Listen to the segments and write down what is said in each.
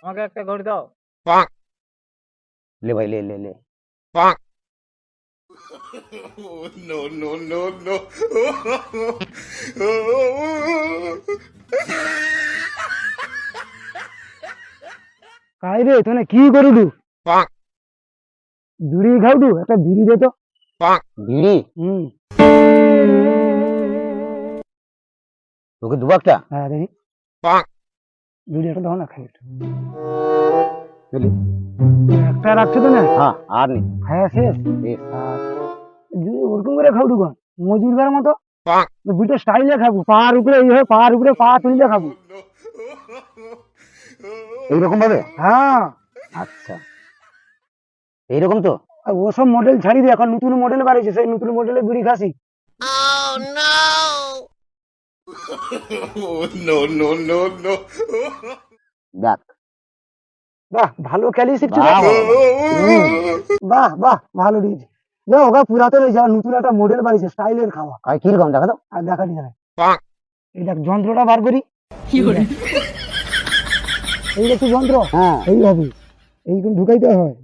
আমাকে একটা ঘড়ি দাও। ले भाई ले ले ले। No, no, no, no. কাই রে তোনে কি করুডু বিড়ি খাউডু একটা বিড়ি দে তো। बीड़ी হুম তোকে দুবা একটা হ্যাঁ দেখি বিড়ি একটা দাও না খাই একটু। চলি একটা রাখছো তো না হ্যাঁ আর নেই খায়া শেষ বেশ। বিড়ি ওরকম করে খাউডু কন মজুরগার মতো বিড়িটা স্টাইলে খাবো পার উপরে এইভাবে পার উপরে পা তুলে খাবো। এইরকম ভাবে হ্যাঁ আচ্ছা এইরকম তো আর ওসব মডেল ছাড়ি দিয়ে এখন নতুন মডেল বাড়িয়েছে সেই নতুন মডেলে বিড়ি খাসি। No, no, no, no. দেখ বাহ ভালো খেলি শিখছো বাহ, রে। বাহ, বাহ বাহ ভালো দিয়েছে যা ওগা পুরাতন যা নতুন একটা মডেল বাড়িয়েছে স্টাইলের খাওয়া। আর কিরকম দেখা তো আর দেখা নি এই দেখ যন্ত্রটা বার করি এই দেখছি যন্ত্র হ্যাঁ এইভাবে এইরকম ঢুকাইতে হয়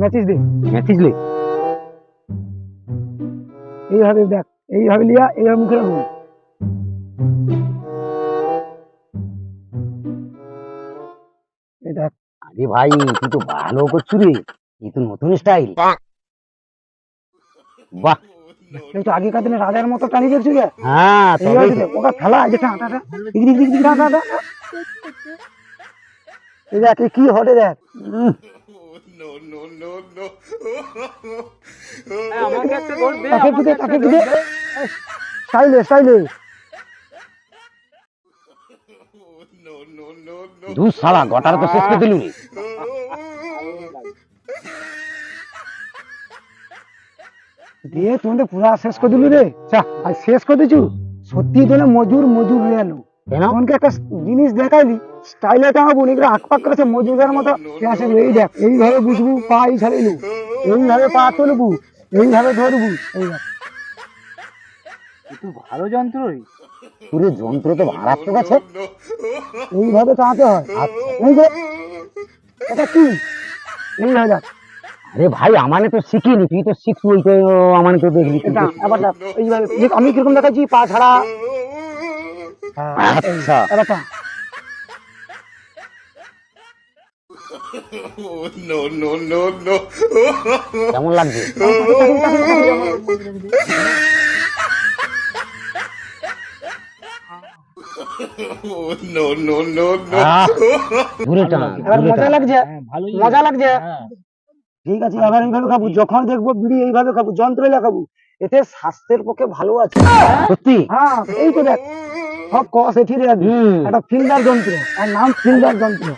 ম্যাচিস দে মেসেজ লে এইভাবে দেখ এইভাবে লিয়া এইভাবে মুখে রাখবো। এই দেখ আরে ভাই তুই তো ভালো করছু রে এই তো নতুন স্টাইল বাহ এই তো আগেকার দিনে রাজার মতো টানি দেখছি রে হ্যাঁ তবে এইভাবে দে, ওটা খেলা আছে টাটা টাটা এই দেখ এই কি হটে দেখ No, no, no, no. আমাকে একটা ঘড়ি দে। তাকে আমাকে দে একটা তাকে ঘড়ি দে দে। স্টাইলে স্টাইলে No, no, no, no. দু শালা গটার তো শেষ করে দিলু রে দিয়ে তুমি পুরা শেষ করে দিলু রে চা আর শেষ করে দিছু সত্যি তোলে মজুর মজুর হয়ে এলো কেন এমনকি একটা জিনিস দেখাইলি স্টাইলে টাঙাবো নিগরা আকপাক করেছে মজুরের মতো পেঁয়াজে এই দেখ এইভাবে বুঝবু পা এই ছাড়িলু এইভাবে পা তুলবু এইভাবে ধরবু এই দেখ একটু ভালো যন্ত্র রে। পুরো যন্ত্র তো মারাত্মক আছে এইভাবে টাঙাতে হয় এই যে এটা কি এইভাবে দেখ আরে ভাই আমানে তো শিখিনি তুই তো শিখছু ওই তো আমানে তো দেখলি তুই এটা তো- আবার দেখ এইভাবে দেখ, আমি কিরকম দেখাচ্ছি পা ছাড়া আচ্ছা এবার টান। No, no, no, no. কেমন লাগছে No, no, no, no. আহ, ঘুরে টান এবার ঘুরে মজা টান। লাগছে হ্যাঁ ভালোই মজা লাগছে হ্যাঁ। ঠিক আছে এবার এইভাবে খাবো যখন দেখবো বিড়ি এইভাবে খাবো যন্ত্র খাবো এতে স্বাস্থ্যের পক্ষে ভালো আছে। সত্যি হ্যাঁ এই তো দেখ সব কস এঠিরে হুম একটা ফিল্ডার যন্ত্র আর নাম ফিল্ডার যন্ত্র